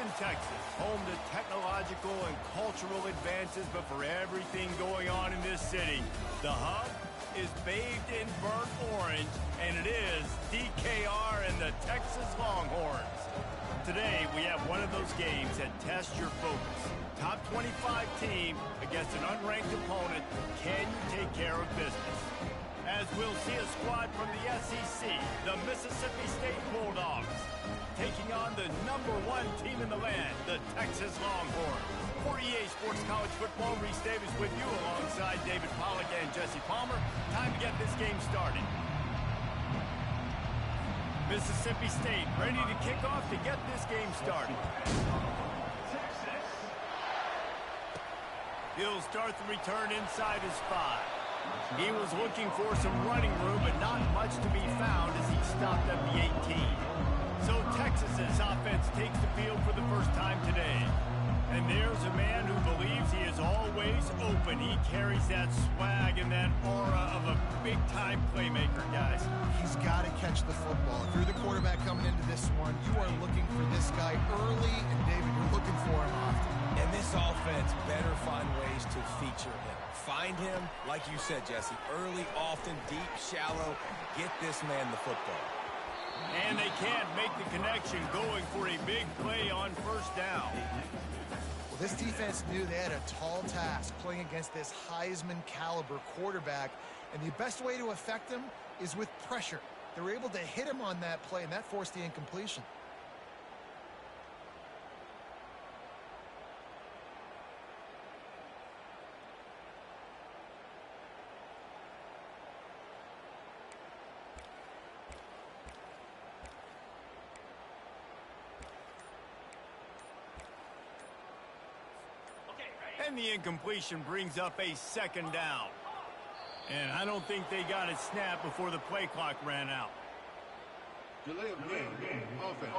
Houston, Texas, home to technological and cultural advances, but for everything going on in this city, the hub is bathed in burnt orange, and it is DKR and the Texas Longhorns. Today, we have one of those games that tests your focus. Top 25 team against an unranked opponent. Can you take care of business? As we'll see a squad from the SEC, the Mississippi State Bulldogs, taking on the #1 team in the land, the Texas Longhorns. For EA Sports College Football, Reese Davis with you alongside David Pollack and Jesse Palmer. Time to get this game started. Mississippi State ready to kick off to get this game started. He'll start the return inside his 5. He was looking for some running room, but not much to be found as he stopped at the 18. So Texas's offense takes the field for the first time today. And there's a man who believes he is always open. He carries that swag and that aura of a big-time playmaker, guys. He's got to catch the football. If you're the quarterback coming into this one, you are looking for this guy early, and David, you're looking for him often. And this offense better find ways to feature him. Find him, like you said, Jesse, early, often, deep, shallow. Get this man the football. And they can't make the connection going for a big play on first down. Well, this defense knew they had a tall task playing against this Heisman-caliber quarterback, and the best way to affect him is with pressure. They were able to hit him on that play, and that forced the incompletion. And the incompletion brings up a second down. And I don't think they got it snapped before the play clock ran out. Delay of game. Offense.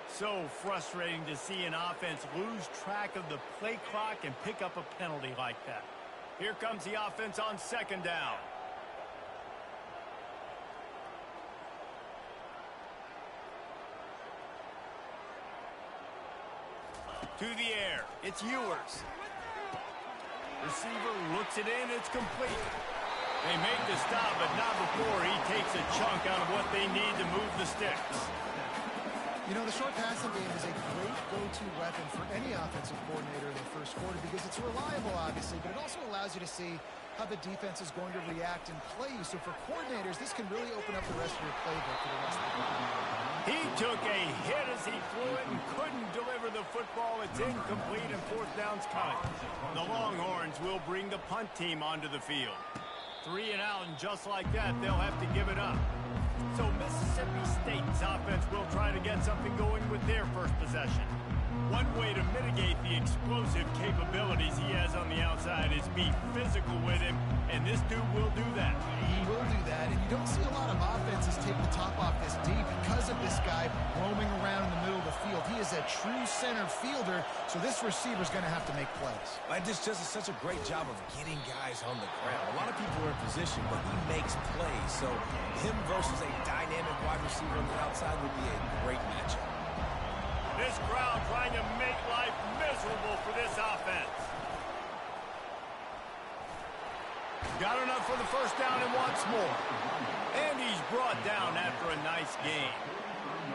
So frustrating to see an offense lose track of the play clock and pick up a penalty like that. Here comes the offense on second down. To the air, it's Ewers. Receiver looks it in, it's complete. They make the stop, but not before he takes a chunk out of what they need to move the sticks. You know, the short passing game is a great go-to weapon for any offensive coordinator in the first quarter because it's reliable, obviously, but it also allows you to see how the defense is going to react and play you. So for coordinators, this can really open up the rest of your playbook for the rest of the game. He took a hit as he threw it and couldn't deliver the football. It's incomplete and fourth down's coming. The Longhorns will bring the punt team onto the field. 3 and out, and just like that, they'll have to give it up. So Mississippi State's offense will try to get something going with their first possession. One way to mitigate the explosive capabilities he has on the outside is be physical with him, and this dude will do that. He will do that, and you don't see a lot of offenses take the top off this deep because of this guy roaming around in the middle of the field. He is a true center fielder, so this receiver's going to have to make plays. And this just is such a great job of getting guys on the ground. A lot of people are in position, but he makes plays, so him versus a dynamic wide receiver on the outside would be a great matchup. This crowd trying to make life miserable for this offense. Got enough for the first down and wants more. And he's brought down after a nice game.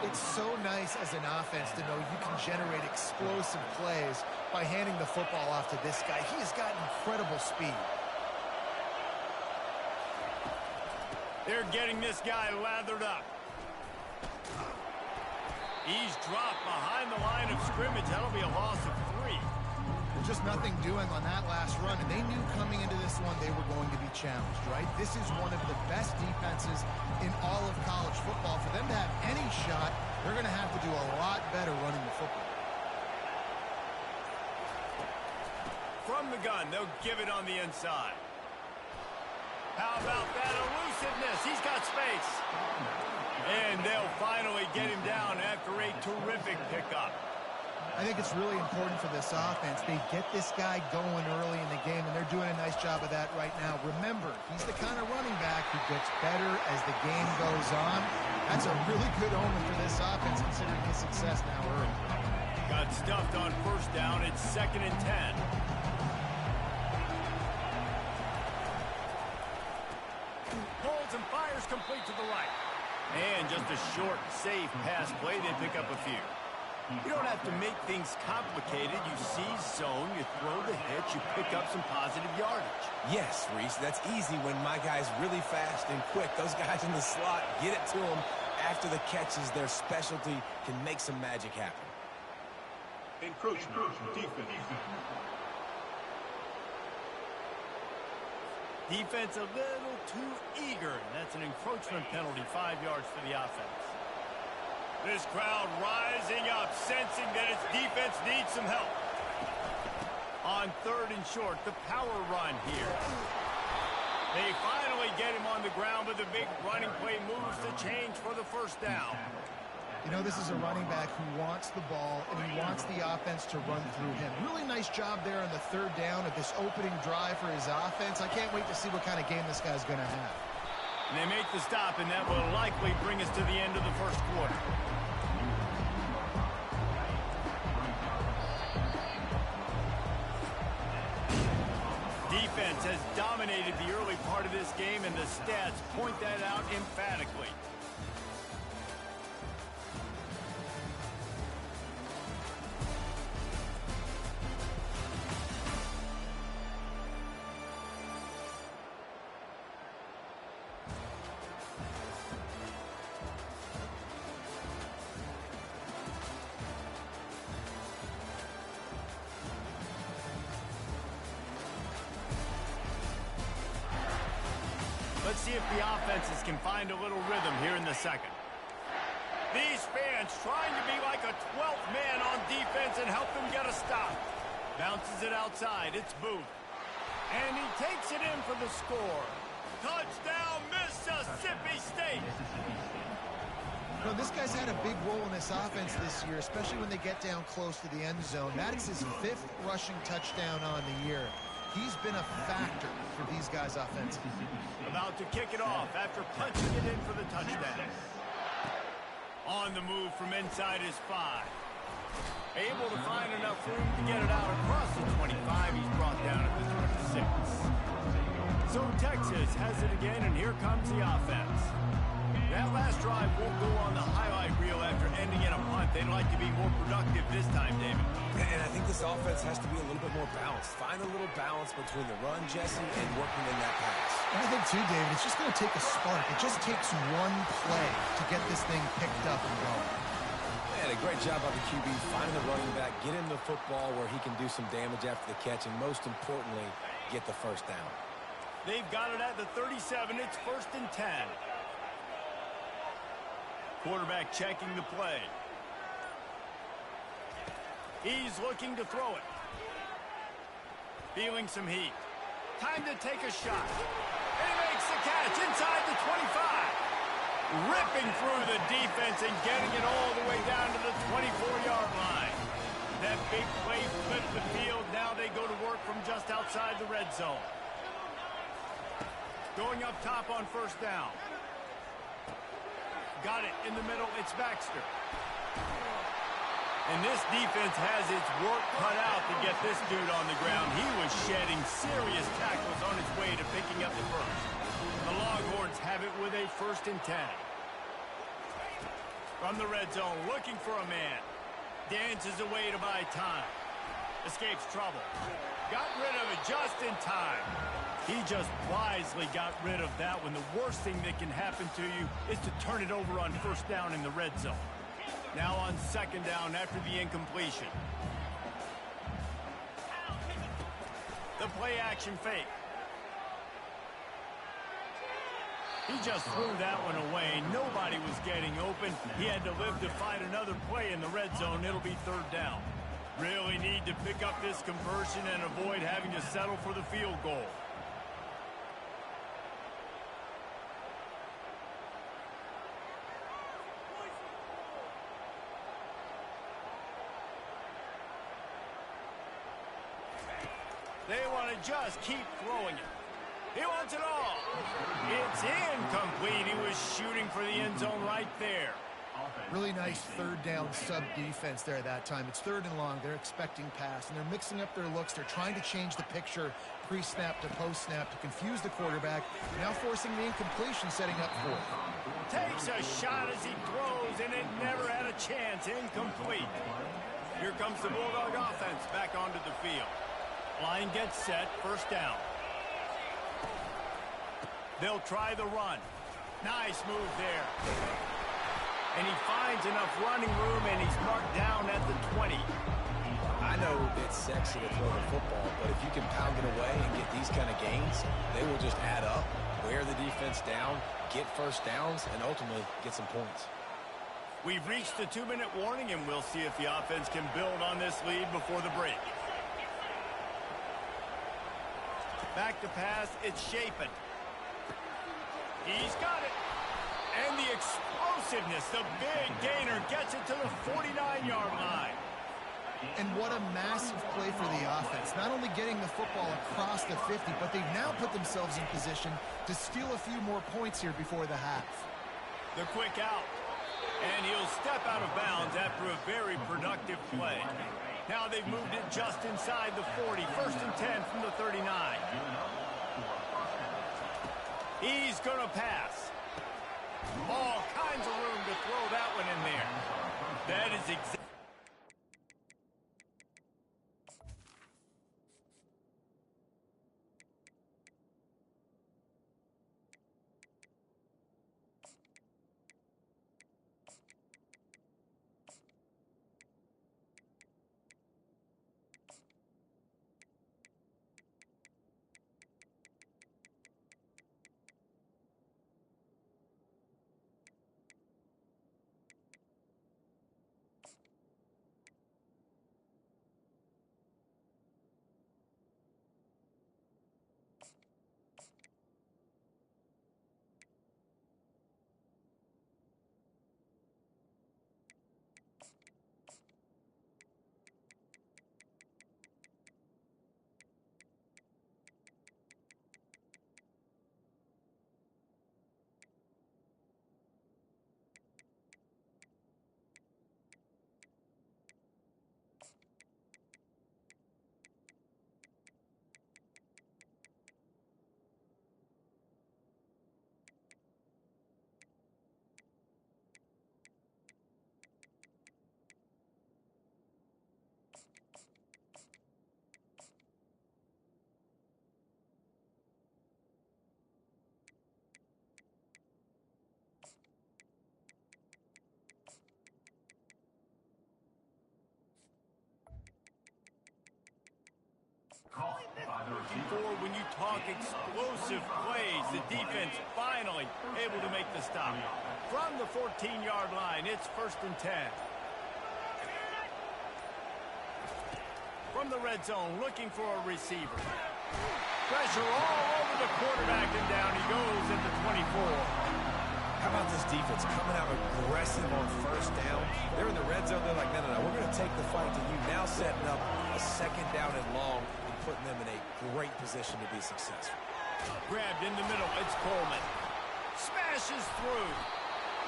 It's so nice as an offense to know you can generate explosive plays by handing the football off to this guy. He has got incredible speed. They're getting this guy lathered up. He's dropped behind the line of scrimmage. That'll be a loss of 3. There's just nothing doing on that last run, and they knew coming into this one they were going to be challenged, right? This is one of the best defenses in all of college football. For them to have any shot, they're going to have to do a lot better running the football. From the gun, they'll give it on the inside. How about that elusiveness? He's got space. And they'll finally get him down after a terrific pickup. I think it's really important for this offense. They get this guy going early in the game, and they're doing a nice job of that right now. Remember, he's the kind of running back who gets better as the game goes on. That's a really good omen for this offense, considering his success now early. Got stuffed on first down. It's 2nd and 10. Pulls and fires complete to the right. And just a short, safe pass play. They pick up a few. You don't have to make things complicated. You see zone, you throw the hitch, you pick up some positive yardage. Yes, Reese, that's easy when my guy's really fast and quick. Those guys in the slot, get it to them after the catch is their specialty, can make some magic happen. Encroachment, defense. Defense a little too eager. That's an encroachment penalty, 5 yards for the offense. This crowd rising up, sensing that its defense needs some help. On 3rd and short, the power run here. They finally get him on the ground, but the big running play moves the change for the first down. You know, this is a running back who wants the ball, and he wants the offense to run through him. Really nice job there on the 3rd down of this opening drive for his offense. I can't wait to see what kind of game this guy's going to have. And they make the stop, and that will likely bring us to the end of the first quarter. Defense has dominated the early part of this game, and the stats point that out emphatically. Let's see if the offenses can find a little rhythm here in the second. These fans trying to be like a 12th man on defense and help them get a stop. Bounces it outside. It's Booth. And he takes it in for the score. Touchdown, Mississippi State. You know, this guy's had a big role in this offense this year, especially when they get down close to the end zone. That's his 5th rushing touchdown on the year. He's been a factor for these guys offensively. About to kick it off after punching it in for the touchdown. On the move from inside his 5. Able to find enough room to get it out across the 25. He's brought down at the 26. So Texas has it again, and here comes the offense. That last drive won't go on the highlight reel after ending in a punt. They'd like to be more productive this time, David. And I think this offense has to be a little bit more balanced. Find a little balance between the run, Jesse, and working in that pass. And I think, too, David, it's just going to take a spark. It just takes one play to get this thing picked up and going. Man, a great job by the QB finding the running back, get him the football where he can do some damage after the catch, and most importantly, get the first down. They've got it at the 37. It's 1st and 10. Quarterback checking the play. He's looking to throw it. Feeling some heat. Time to take a shot. And he makes the catch inside the 25. Ripping through the defense and getting it all the way down to the 24-yard line. That big play flipped the field. Now they go to work from just outside the red zone. Going up top on 1st down. Got it in the middle. It's Baxter. And this defense has its work cut out to get this dude on the ground. He was shedding serious tackles on his way to picking up the first. The Longhorns have it with a 1st and 10. From the red zone, looking for a man. Dances away to buy time. Escapes trouble. Got rid of it just in time. He just wisely got rid of that one. The worst thing that can happen to you is to turn it over on 1st down in the red zone. Now on 2nd down after the incompletion. The play action fake. He just threw that one away. Nobody was getting open. He had to live to find another play in the red zone. It'll be 3rd down. Really need to pick up this conversion and avoid having to settle for the field goal. They want to just keep throwing it. He wants it all. It's incomplete. He was shooting for the end zone right there. Really nice third down sub defense there that time. It's 3rd and long. They're expecting pass, and they're mixing up their looks. They're trying to change the picture pre-snap to post-snap to confuse the quarterback, now forcing the incompletion, setting up for it. Takes a shot as he throws, and it never had a chance. Incomplete. Here comes the Bulldog offense back onto the field. Line gets set, 1st down. They'll try the run. Nice move there. And he finds enough running room, and he's marked down at the 20. I know it's sexy to throw the football, but if you can pound it away and get these kind of gains, they will just add up, wear the defense down, get 1st downs, and ultimately get some points. We've reached the 2-minute warning, and we'll see if the offense can build on this lead before the break. Back to pass, it's Shapen. He's got it. And the explosiveness, the big gainer gets it to the 49-yard line. And what a massive play for the offense. Not only getting the football across the 50, but they've now put themselves in position to steal a few more points here before the half. The quick out. And he'll step out of bounds after a very productive play. Now they've moved it just inside the 40. 1st and 10 from the 39. He's going to pass. All kinds of room to throw that one in there. That is exactly. For when you talk explosive plays, the defense finally able to make the stop. From the 14-yard line, it's 1st and 10. From the red zone, looking for a receiver. Pressure all over the quarterback, and down he goes at the 24. How about this defense coming out aggressive on 1st down? They're in the red zone. They're like, no, we're going to take the fight to you. Now setting up a 2nd down and long and putting them in a great position to be successful. Grabbed in the middle. It's Coleman. Smashes through.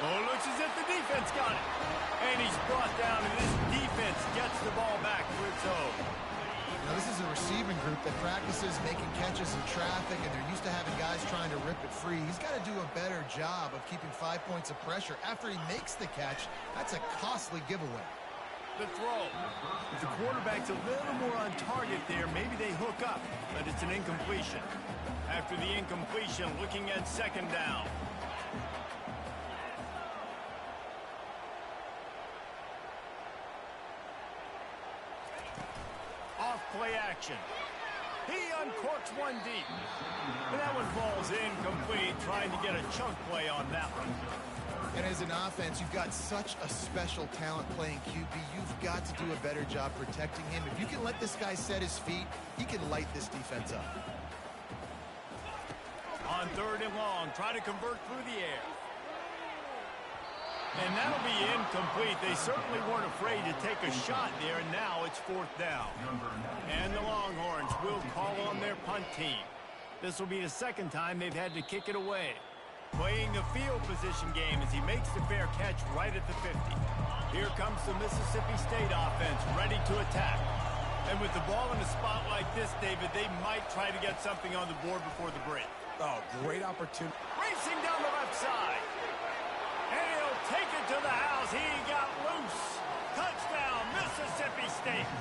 Oh, looks as if the defense got it. And he's brought down, and this defense gets the ball back for its own. Now, this is a receiving group that practices making catches in traffic, and they're used to having guys trying to rip it free. He's got to do a better job of keeping 5 points of pressure after he makes the catch. That's a costly giveaway. The throw. If the quarterback's a little more on target there, maybe they hook up, but it's an incompletion. After the incompletion, looking at 2nd down. Play action. He uncorks one deep. And that one falls incomplete, trying to get a chunk play on that one. And as an offense, you've got such a special talent playing QB. You've got to do a better job protecting him. If you can let this guy set his feet, he can light this defense up. On 3rd and long, try to convert through the air. And that'll be incomplete. They certainly weren't afraid to take a shot there, and now it's 4th down. And the Longhorns will call on their punt team. This will be the 2nd time they've had to kick it away. Playing the field position game as he makes the fair catch right at the 50. Here comes the Mississippi State offense ready to attack. And with the ball in a spot like this, David, they might try to get something on the board before the break. Oh, great opportunity. Racing down the left side. And he'll take it to the house. He got loose. Touchdown, Mississippi State.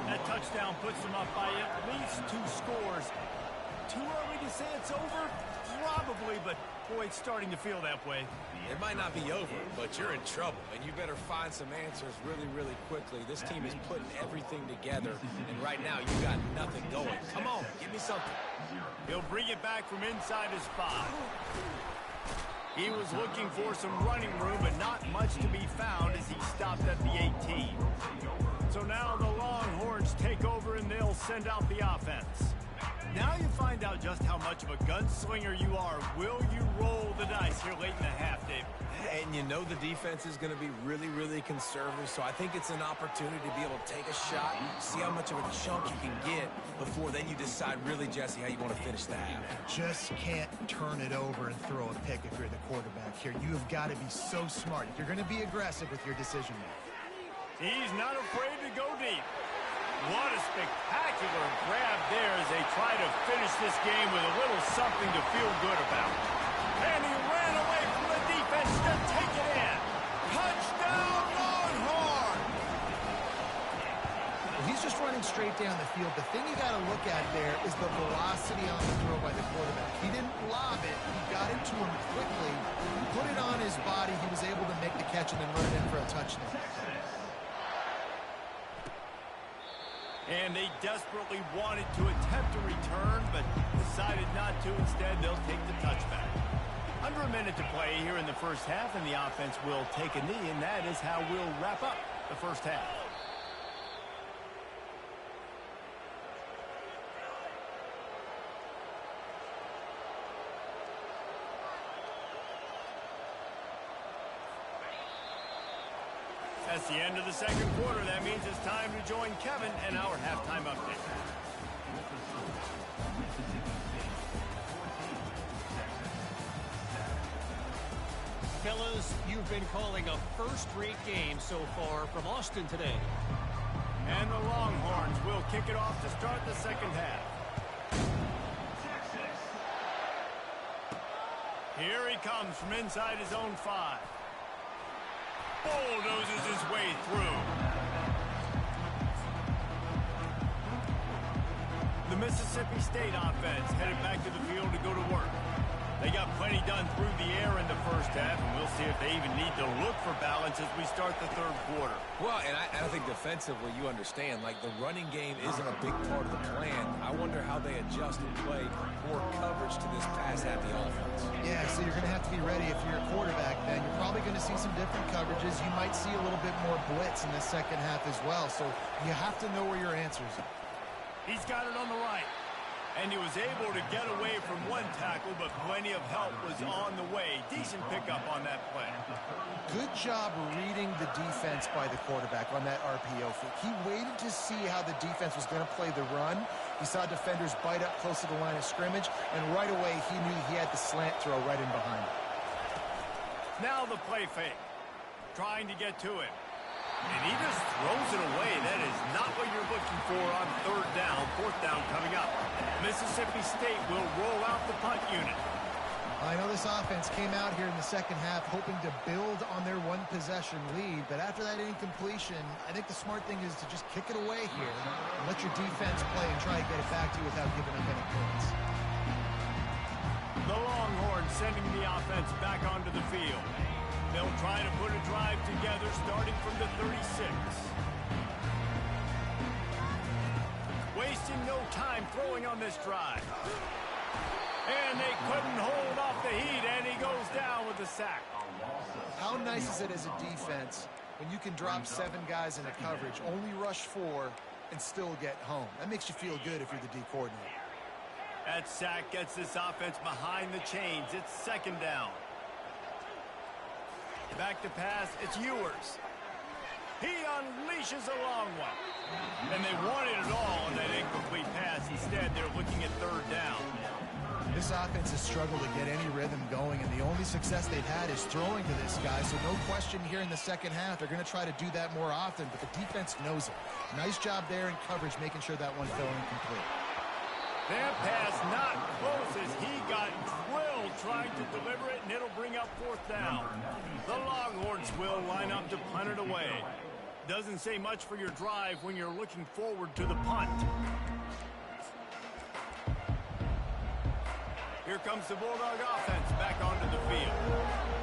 That touchdown puts them up by at least 2 scores. Too early to say it's over? Probably, but boy, it's starting to feel that way. It might not be over, but you're in trouble, and you better find some answers really, really quickly. This team is putting everything together, and right now you got nothing going. Come on, give me something. He'll bring it back from inside his 5. He was looking for some running room, but not much to be found as he stopped at the 18. So now the Longhorns take over, and they'll send out the offense. Now you find out just how much of a gunslinger you are. Will you roll the dice here late in the half, Dave? And you know the defense is going to be really, really conservative, so I think it's an opportunity to be able to take a shot, see how much of a chunk you can get before then you decide really, Jesse, how you want to finish the half. Just can't turn it over and throw a pick if you're the quarterback here. You have got to be so smart. You're going to be aggressive with your decision making. He's not afraid to go deep. What a spectacular grab there as they try to finish this game with a little something to feel good about. And he ran away from the defense to take it in. Touchdown, Longhorn! Well, he's just running straight down the field. The thing you got to look at there is the velocity on the throw by the quarterback. He didn't lob it. He got it to him quickly, put it on his body. He was able to make the catch and then run it in for a touchdown. And they desperately wanted to attempt a return, but decided not to. Instead, they'll take the touchback. Under a minute to play here in the first half, and the offense will take a knee, and that is how we'll wrap up the first half. That's the end of the 2nd quarter. That means it's time to join Kevin and our halftime update. Fellas, you've been calling a first-rate game so far from Austin today. And the Longhorns will kick it off to start the 2nd half. Here he comes from inside his own 5. Bulldozes his way through. The Mississippi State offense headed back to the field to go to work. They got plenty done through the air in the first half, and we'll see if they even need to look for balance as we start the 3rd quarter. Well, and I think defensively, you understand, like the running game isn't a big part of the plan. I wonder how they adjust and play more coverage to this pass-happy offense. Yeah, so you're going to have to be ready if you're a quarterback then. You're probably going to see some different coverages. You might see a little bit more blitz in the 2nd half as well, so you have to know where your answers are. He's got it on the right. And he was able to get away from one tackle, but plenty of help was on the way. Decent pickup on that play. Good job reading the defense by the quarterback on that RPO fake. He waited to see how the defense was going to play the run. He saw defenders bite up close to the line of scrimmage, and right away he knew he had the slant throw right in behind him. Now the play fake. Trying to get to it. And he just throws it away. That is not what you're looking for on 3rd down. 4th down coming up. Mississippi State will roll out the punt unit. I know this offense came out here in the 2nd half hoping to build on their one-possession lead, but after that incompletion, I think the smart thing is to just kick it away here and let your defense play and try to get it back to you without giving up any points. The Longhorns sending the offense back onto the field. They'll try to put a drive together starting from the 36. Wasting no time throwing on this drive. And they couldn't hold off the heat, and he goes down with a sack. How nice is it as a defense when you can drop 7 guys into coverage, only rush 4, and still get home? That makes you feel good if you're the D coordinator. That sack gets this offense behind the chains. It's 2nd down. Back to pass, it's Ewers. He unleashes a long one. And they wanted it all on that incomplete pass. Instead, they're looking at third down. This offense has struggled to get any rhythm going, and the only success they've had is throwing to this guy. So no question here in the second half, they're going to try to do that more often, but the defense knows it. Nice job there in coverage, making sure that one fell incomplete. That pass not close as he got drilled trying to deliver it, and it'll bring up fourth down. The Longhorns will line up to punt it away. Doesn't say much for your drive when you're looking forward to the punt. Here comes the Bulldog offense back onto the field.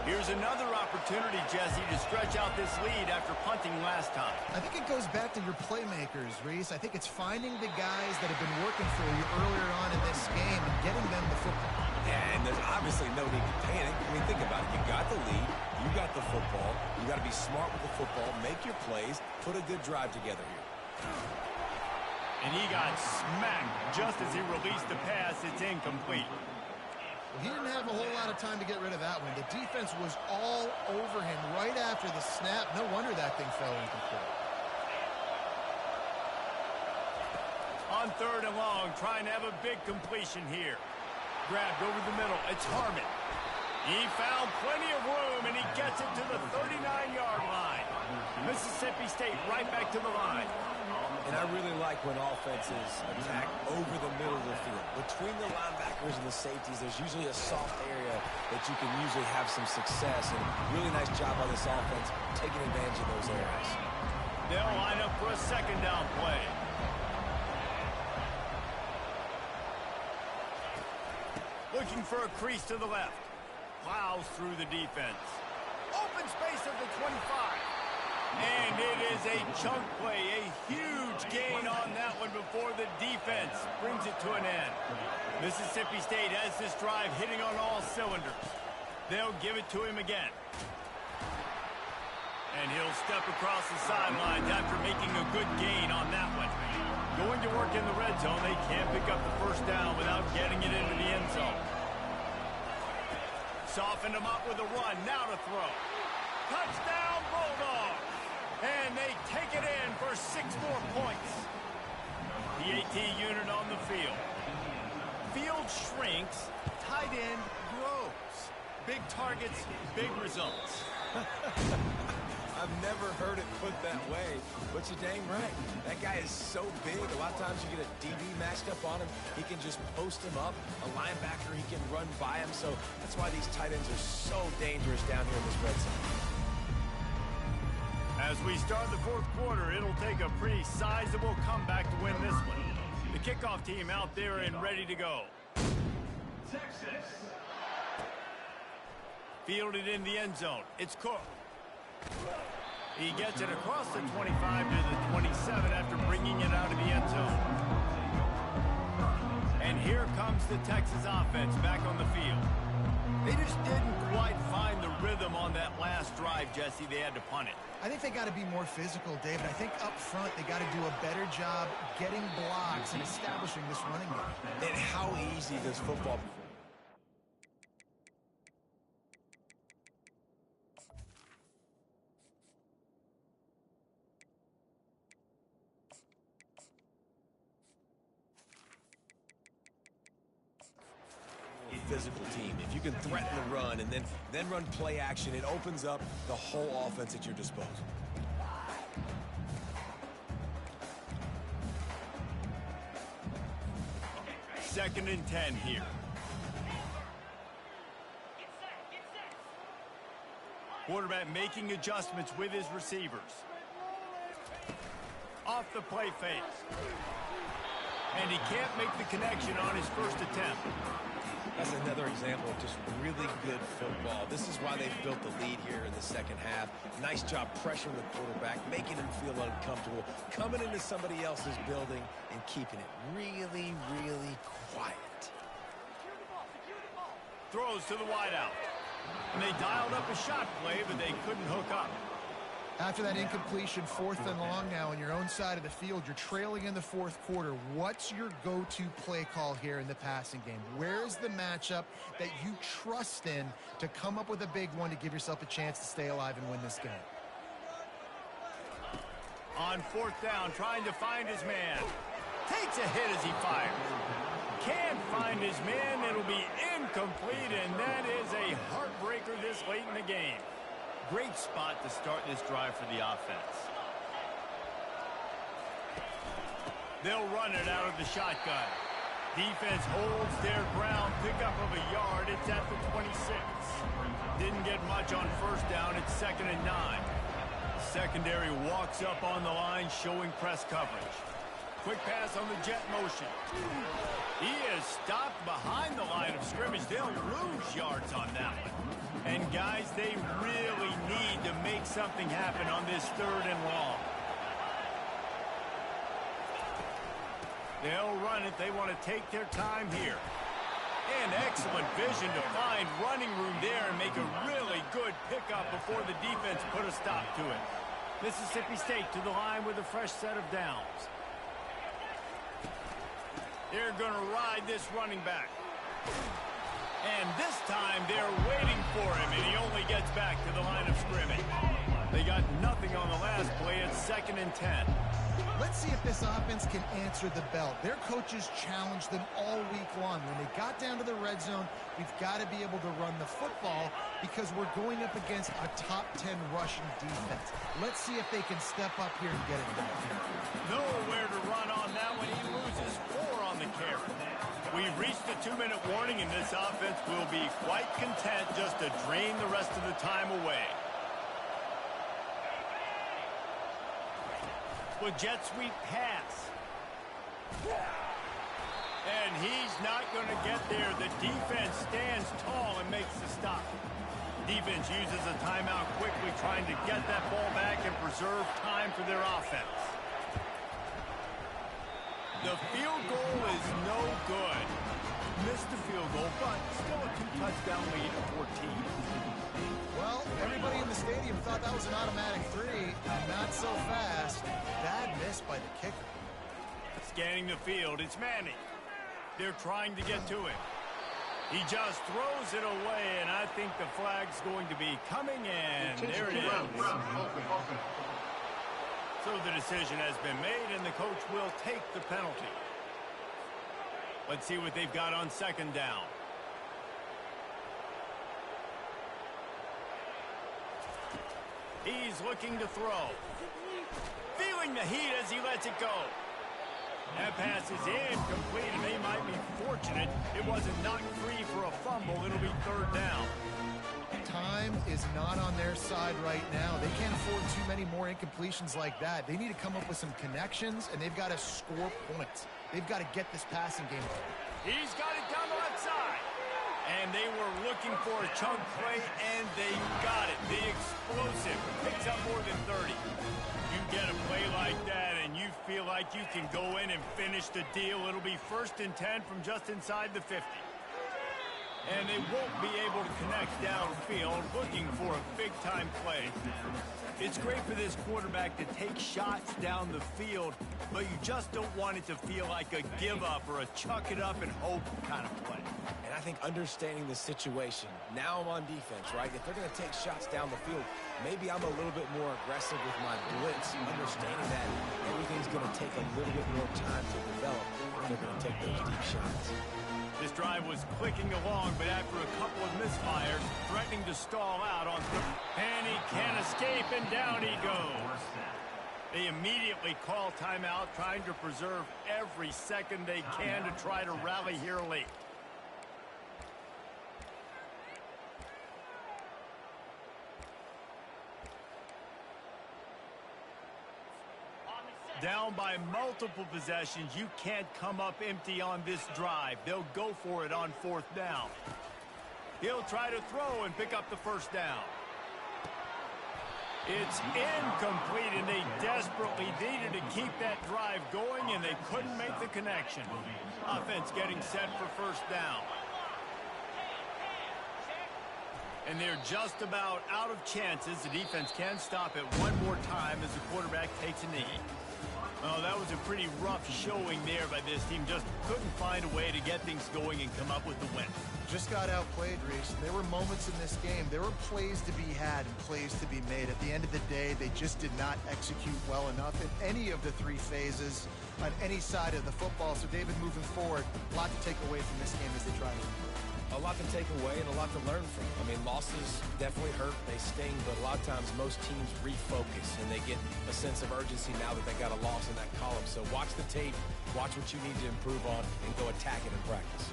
Here's another opportunity, Jesse, to stretch out this lead after punting last time. I think it goes back to your playmakers, Reese. I think it's finding the guys that have been working for you earlier on in this game and getting them the football. Yeah, and there's obviously no need to panic. I mean, think about it. You got the lead. You got the football. You got to be smart with the football. Make your plays. Put a good drive together here. And he got smacked just as he released the pass. It's incomplete. Well, he didn't have a whole lot of time to get rid of that one. The defense was all over him right after the snap. No wonder that thing fell incomplete. On third and long, trying to have a big completion here. Grabbed over the middle. It's Harmon. He found plenty of room, and he gets it to the 39-yard line. Mississippi State right back to the line. And I really like when offenses attack over the middle of the field. Between the linebackers and the safeties, there's usually a soft area that you can usually have some success. And really nice job by this offense taking advantage of those areas. They'll line up for a second down play. Looking for a crease to the left. Plows through the defense. Open space at the 25. And it is a chunk play, a huge gain on that one before the defense brings it to an end. Mississippi State has this drive hitting on all cylinders. They'll give it to him again. And he'll step across the sidelines after making a good gain on that one. Going to work in the red zone, they can't pick up the first down without getting it into the end zone. Softened him up with a run, now to throw. Touchdown, Bulldogs! And they take it in for 6 more points. The AT unit on the field. Field shrinks, tight end grows. Big targets, big results. I've never heard it put that way, but you're dang right. That guy is so big. A lot of times you get a DB matched up on him. He can just post him up. A linebacker, he can run by him. So that's why these tight ends are so dangerous down here in this red zone. As we start the fourth quarter, it'll take a pretty sizable comeback to win this one. The kickoff team out there and ready to go. Texas. Fielded in the end zone. It's Cook. He gets it across the 25 to the 27 after bringing it out of the end zone. And here comes the Texas offense back on the field. They just didn't quite find the rhythm on that last drive, Jesse. They had to punt it. I think they got to be more physical, David. I think up front they got to do a better job getting blocks and establishing this running game. And how easy does football... physical team. If you can threaten the run and then run play action, it opens up the whole offense at your disposal. Second and 10 here. Quarterback making adjustments with his receivers. Off the play fake. And he can't make the connection on his first attempt. That's another example of just really good football. This is why they've built the lead here in the second half. Nice job pressuring the quarterback, making him feel uncomfortable, coming into somebody else's building and keeping it really, really quiet. Throws to the wideout. And they dialed up a shot play, but they couldn't hook up. After that incompletion, 4th and long now on your own side of the field, you're trailing in the 4th quarter. What's your go-to play call here in the passing game? Where's the matchup that you trust in to come up with a big one to give yourself a chance to stay alive and win this game? On 4th down, trying to find his man. Takes a hit as he fires. Can't find his man. It'll be incomplete, and that is a heartbreaker this late in the game. Great spot to start this drive for the offense. They'll run it out of the shotgun. Defense holds their ground. Pickup of a yard. It's at the 26. Didn't get much on 1st down. It's 2nd and 9. Secondary walks up on the line, showing press coverage. Quick pass on the jet motion. He is stopped behind the line of scrimmage. They'll lose yards on that one. And guys, they really need to make something happen on this 3rd and long. They'll run it. They want to take their time here. And excellent vision to find running room there and make a really good pickup before the defense put a stop to it. Mississippi State to the line with a fresh set of downs. They're going to ride this running back. And this time they're waiting for him, and he only gets back to the line of scrimmage. They got nothing on the last play. It's 2nd and 10. Let's see if this offense can answer the bell. Their coaches challenged them all week long. When they got down to the red zone, we've got to be able to run the football because we're going up against a top 10 rushing defense. Let's see if they can step up here and get it done. Nowhere to run on that one. He loses 4 on the carry. We've reached the 2-minute warning, and this offense will be quite content just to drain the rest of the time away. With jet sweep pass. And he's not going to get there. The defense stands tall and makes the stop. Defense uses a timeout quickly, trying to get that ball back and preserve time for their offense. The field goal is no good. Missed the field goal, but still a 2-touchdown lead at 14. Well, everybody in the stadium thought that was an automatic 3. Not so fast. Bad miss by the kicker. Scanning the field, it's Manning. They're trying to get to it. He just throws it away, and I think the flag's going to be coming in. There it is. So the decision has been made, and the coach will take the penalty. Let's see what they've got on 2nd down. He's looking to throw. Feeling the heat as he lets it go. That pass is incomplete, and they might be fortunate it wasn't knocked free for a fumble. It'll be 3rd down. Time is not on their side right now. They can't afford too many more incompletions like that. They need to come up with some connections, and they've got to score points. They've got to get this passing game going. He's got it down the left side. And they were looking for a chunk play, and they got it. The explosive picks up more than 30. You get a play like that, and you feel like you can go in and finish the deal. It'll be 1st and 10 from just inside the 50. And they won't be able to connect downfield, looking for a big-time play. It's great for this quarterback to take shots down the field, but you just don't want it to feel like a give-up or a chuck-it-up-and-hope kind of play. And I think understanding the situation, now I'm on defense, right? If they're going to take shots down the field, maybe I'm a little bit more aggressive with my blitz, understanding that everything's going to take a little bit more time to develop if they're going to take those deep shots. This drive was clicking along, but after a couple of misfires, threatening to stall out on and he can't escape, and down he goes. They immediately call timeout, trying to preserve every second they can to try to rally here late. Down by multiple possessions, you can't come up empty on this drive. They'll go for it on 4th down. He'll try to throw and pick up the 1st down. It's incomplete, and they desperately needed to keep that drive going, and they couldn't make the connection. Offense getting set for 1st down. And they're just about out of chances. The defense can stop it one more time as the quarterback takes a knee. Oh, that was a pretty rough showing there by this team. Just couldn't find a way to get things going and come up with the win. Just got outplayed, Reese. There were moments in this game. There were plays to be had and plays to be made. At the end of the day, they just did not execute well enough in any of the three phases on any side of the football. So, David, moving forward, a lot to take away from this game as they try to improve. A lot to take away and a lot to learn from. I mean, losses definitely hurt, they sting, but a lot of times most teams refocus and they get a sense of urgency now that they got a loss in that column. So watch the tape, watch what you need to improve on, and go attack it in practice.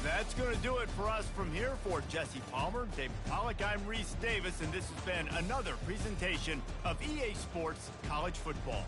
That's going to do it for us from here. For Jesse Palmer, David Pollack, I'm Reese Davis, and this has been another presentation of EA Sports College Football.